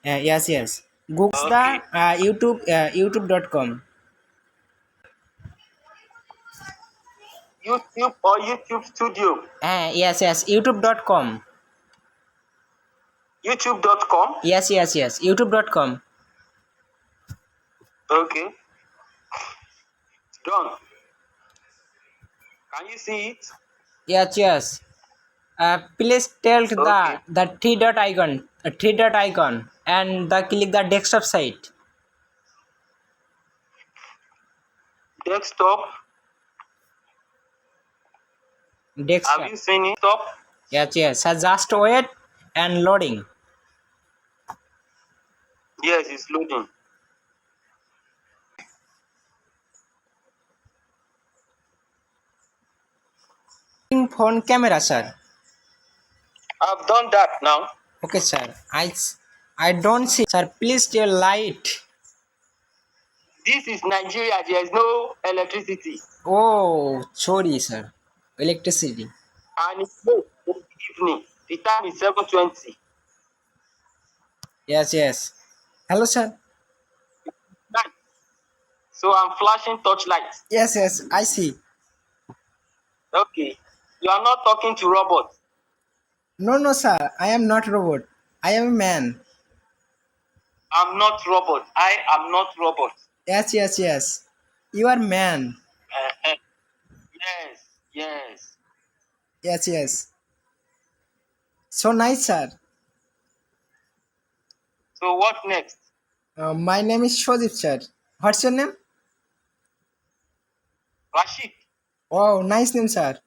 Yes, yes. Google the Okay. YouTube.com. YouTube or YouTube Studio. Yes, yes. YouTube.com. YouTube.com. Yes, yes, yes. YouTube.com. Okay. Done. Can you see it? Yes, yes. Please tell Okay. the three dot icon, and the click the desktop site. Desktop. Have Desktop. you seen it? Stop. Yes, yes. So just wait and loading. Yes, it's loading. Phone camera, sir. I've done that now. Okay, sir. I don't see, sir. Please tell light. This is Nigeria. There is no electricity. Oh, sorry, sir. Electricity. And it's late in the evening. The time is 7:20. Yes, yes. Hello, sir. Night. So I'm flashing torchlight. Yes, yes. I see. Okay. You are not talking to robots. No, no, sir. I am not robot. I am a man. I'm not robot. I am not robot. Yes, yes, yes. You are man. Uh-huh. Yes. Yes. Yes, yes. So nice, sir. So what next? My name is Shojip, sir. What's your name? Rashid. Oh, nice name, sir.